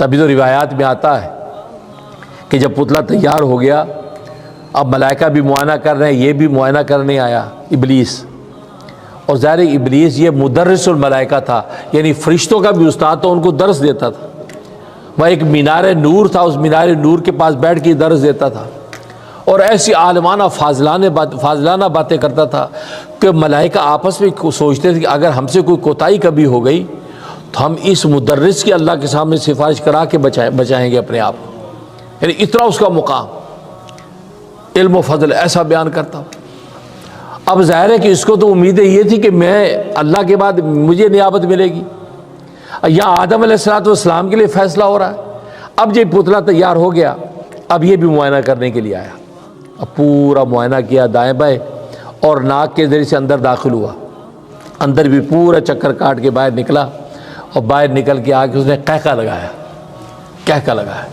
تبھی تو روایات میں آتا ہے کہ جب پتلا تیار ہو گیا، اب ملائکہ بھی معائنہ کر رہے ہیں، یہ بھی معائنہ کرنے آیا ابلیس، اور ظاہر ابلیس یہ مدرس الملائکہ تھا، یعنی فرشتوں کا بھی استاد تو ان کو درس دیتا تھا۔ وہ ایک مینار نور تھا، اس مینار نور کے پاس بیٹھ کے درس دیتا تھا، اور ایسی عالمانہ فاضلانہ باتیں کرتا تھا کہ ملائکہ آپس میں سوچتے تھے کہ اگر ہم سے کوئی کوتاہی کبھی ہو گئی تو ہم اس مدرس کی اللہ کے سامنے سفارش کرا کے بچائیں گے اپنے آپ کو، یعنی اتنا اس کا مقام، علم و فضل ایسا بیان کرتا ہوں۔ اب ظاہر ہے کہ اس کو تو امیدیں یہ تھی کہ میں اللہ کے بعد مجھے نیابت ملے گی، یہاں آدم علیہ السلام کے لیے فیصلہ ہو رہا ہے۔ اب یہ پتلا تیار ہو گیا، اب یہ بھی معائنہ کرنے کے لیے آیا، اب پورا معائنہ کیا دائیں بائیں، اور ناک کے ذریعے سے اندر داخل ہوا، اندر بھی پورا چکر کاٹ کے باہر نکلا، اور باہر نکل کے آ کے اس نے قہقہ لگایا۔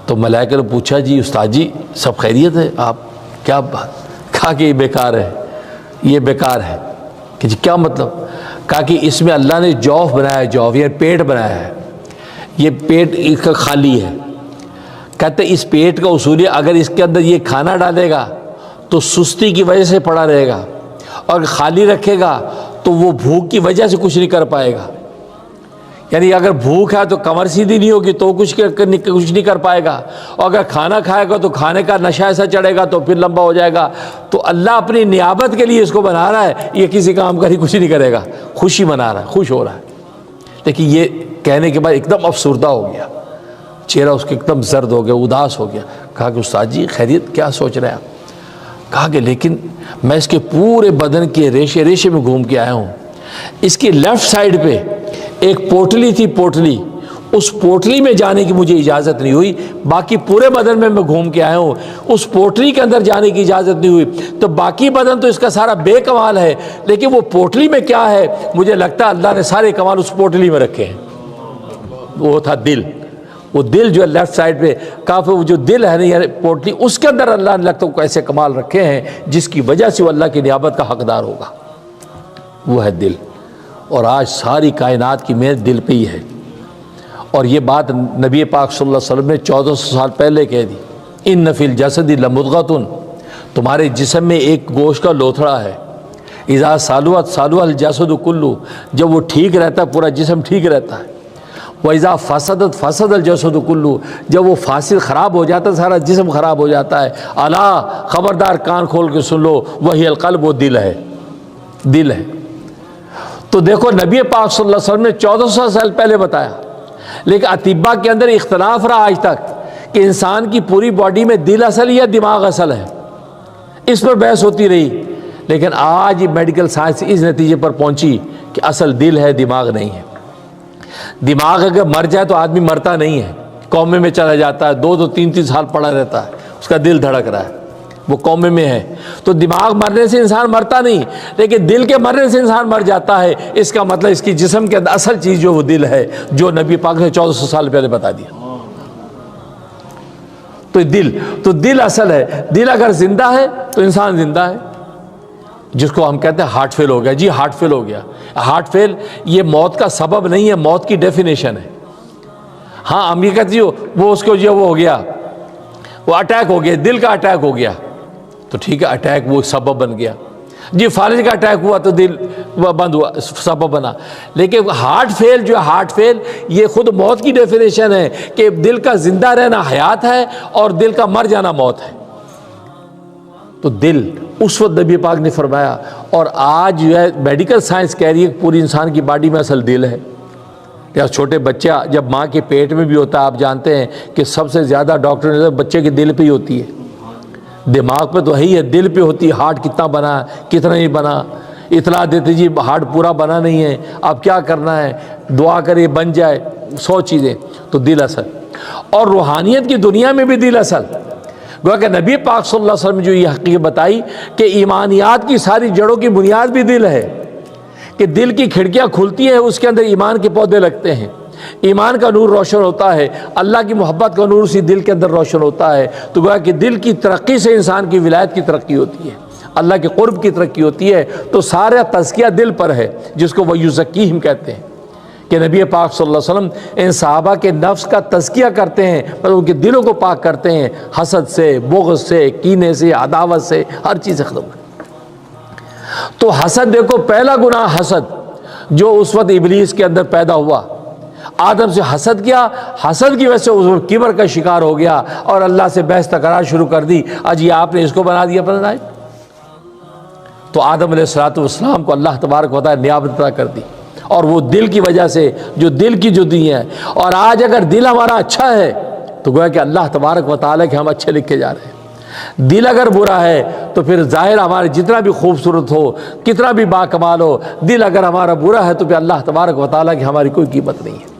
تو ملائکہ نے پوچھا جی استاد جی سب خیریت ہے؟ آپ کیا بات؟ کہا کہ یہ بیکار ہے۔ کہ جی کیا مطلب؟ کہا کہ اس میں اللہ نے جوف بنایا ہے، جوف یہ پیٹ بنایا ہے، یہ پیٹ اس کا خالی ہے۔ کہتے اس پیٹ کا اصول ہے اگر اس کے اندر یہ کھانا ڈالے گا تو سستی کی وجہ سے پڑا رہے گا، اور خالی رکھے گا تو وہ بھوک کی وجہ سے کچھ نہیں کر پائے گا، یعنی اگر بھوک ہے تو کمر سیدھی نہیں ہوگی تو کچھ نہیں کر پائے گا، اور اگر کھانا کھائے گا تو کھانے کا نشہ ایسا چڑھے گا تو پھر لمبا ہو جائے گا۔ تو اللہ اپنی نیابت کے لیے اس کو بنا رہا ہے، یہ کسی کام کا کچھ نہیں کرے گا، خوشی منا رہا ہے، خوش ہو رہا ہے۔ لیکن یہ کہنے کے بعد ایک دم افسردہ ہو گیا، چہرہ اس کے ایک دم زرد ہو گیا، اداس ہو گیا۔ کہا کہ استاد جی خیریت، کیا سوچ رہے ہیں آپ؟ کہا کہ لیکن میں اس کے پورے بدن کے ریشے میں گھوم کے آیا ہوں، اس کی لیفٹ سائڈ پہ ایک پوٹلی تھی، پوٹلی، اس پوٹلی میں جانے کی مجھے اجازت نہیں ہوئی، باقی پورے بدن میں گھوم کے آیا ہوں، اس پوٹلی کے اندر جانے کی اجازت نہیں ہوئی، تو باقی بدن تو اس کا سارا بے کمال ہے، لیکن وہ پوٹلی میں کیا ہے؟ مجھے لگتا ہے اللہ نے سارے کمال اس پوٹلی میں رکھے ہیں۔ وہ تھا دل، وہ دل جو ہے لیفٹ سائڈ پہ، کافی وہ جو دل ہے نا پوٹلی، اس کے اندر اللہ نے لگتا ہے کو ایسے کمال رکھے ہیں جس کی وجہ سے وہ اللہ کی نیابت کا حقدار ہوگا، وہ ہے دل۔ اور آج ساری کائنات کی محنت دل پہ ہی ہے، اور یہ بات نبی پاک صلی اللہ علیہ وسلم نے 1400 سال پہلے کہہ دی، ان فی الجسد لمضغۃ، تمہارے جسم میں ایک گوشت کا لوتھڑا ہے، اذا صلحت صلح الجسد کلہ، جب وہ ٹھیک رہتا ہے پورا جسم ٹھیک رہتا ہے، وَإِذَا فَسَدَتْ فَسَدَ الْجَسَدُ كُلُّهُ، جب وہ فاسد خراب ہو جاتا ہے سارا جسم خراب ہو جاتا ہے۔ الا، خبردار کان کھول کے سن لو، وہی القلب، وہ دل ہے، دل ہے۔ تو دیکھو نبی پاک صلی اللہ علیہ وسلم نے 1400 سال پہلے بتایا، لیکن اطباء کے اندر اختلاف رہا آج تک کہ انسان کی پوری باڈی میں دل اصل یا دماغ اصل ہے، اس پر بحث ہوتی رہی، لیکن آج میڈیکل سائنس اس نتیجے پر پہنچی کہ اصل دل ہے، دماغ نہیں ہے۔ دماغ اگر مر جائے تو آدمی مرتا نہیں ہے، کومے میں چلا جاتا ہے، 2-3 سال پڑا رہتا ہے، اس کا دل دھڑک رہا ہے، وہ کومے میں ہے۔ تو دماغ مرنے سے انسان مرتا نہیں، لیکن دل کے مرنے سے انسان مر جاتا ہے۔ اس کا مطلب اس کی جسم کے اندر اصل چیز جو وہ دل ہے، جو نبی پاک نے 1400 سال پہلے بتا دیا۔ تو دل اصل ہے، دل اگر زندہ ہے تو انسان زندہ ہے، جس کو ہم کہتے ہیں ہارٹ فیل ہو گیا، جی ہارٹ فیل ہو گیا۔ ہارٹ فیل یہ موت کا سبب نہیں ہے، موت کی ڈیفینیشن ہے۔ ہاں ہم یہ کہتے ہیں وہ اس کو جو وہ ہو گیا، وہ اٹیک ہو گیا، دل کا اٹیک ہو گیا، تو ٹھیک ہے اٹیک وہ سبب بن گیا، جی فالج کا اٹیک ہوا تو دل بند ہوا، سبب بنا۔ لیکن ہارٹ فیل جو ہے، ہارٹ فیل یہ خود موت کی ڈیفینیشن ہے کہ دل کا زندہ رہنا حیات ہے اور دل کا مر جانا موت ہے۔ تو دل اس وقت نبی پاک نے فرمایا، اور آج جو ہے میڈیکل سائنس کہہ رہی ہے کہ پوری انسان کی باڈی میں اصل دل ہے۔ یا چھوٹے بچہ جب ماں کے پیٹ میں بھی ہوتا ہے، آپ جانتے ہیں کہ سب سے زیادہ ڈاکٹر بچے کے دل پہ ہی ہوتی ہے، دماغ پہ تو ہے ہی ہے، دل پہ ہوتی ہے، ہارٹ کتنا بنا کتنا نہیں بنا، اطلاع دیتے جی ہارٹ پورا بنا نہیں ہے، اب کیا کرنا ہے، دعا کرے بن جائے، 100 چیزیں۔ تو دل اصل، اور روحانیت کی دنیا میں بھی دل اصل، گویا کہ نبی پاک صلی اللہ علیہ وسلم جو یہ حقیقت بتائی کہ ایمانیات کی ساری جڑوں کی بنیاد بھی دل ہے، کہ دل کی کھڑکیاں کھلتی ہیں، اس کے اندر ایمان کے پودے لگتے ہیں، ایمان کا نور روشن ہوتا ہے، اللہ کی محبت کا نور اسی دل کے اندر روشن ہوتا ہے۔ تو گویا کہ دل کی ترقی سے انسان کی ولایت کی ترقی ہوتی ہے، اللہ کے قرب کی ترقی ہوتی ہے۔ تو سارا تزکیہ دل پر ہے، جس کو وہ یزکیہم کہتے ہیں، کہ نبی پاک صلی اللہ علیہ وسلم ان صحابہ کے نفس کا تزکیہ کرتے ہیں، پر ان کے دلوں کو پاک کرتے ہیں حسد سے، بغض سے، کینے سے، عداوت سے، ہر چیز ختم کرتے ہیں۔ تو حسد دیکھو، پہلا گناہ حسد جو اس وقت ابلیس کے اندر پیدا ہوا، آدم سے حسد کیا، حسد کی وجہ سے اس وقت کبر کا شکار ہو گیا اور اللہ سے بحث تکرار شروع کر دی، اجی آپ نے اس کو بنا دیا اپنا نائب۔ تو آدم علیہ السلام کو اللہ تبارک و تعالی نیابت عطا کر دی، اور وہ دل کی وجہ سے، جو دل کی جو دی ہے، اور آج اگر دل ہمارا اچھا ہے تو گویا کہ اللہ تبارک و تعالی کہ ہم اچھے لکھے جا رہے ہیں۔ دل اگر برا ہے تو پھر ظاہر ہمارے جتنا بھی خوبصورت ہو، کتنا بھی باکمال ہو، دل اگر ہمارا برا ہے تو پھر اللہ تبارک و تعالی کی ہماری کوئی قیمت نہیں ہے۔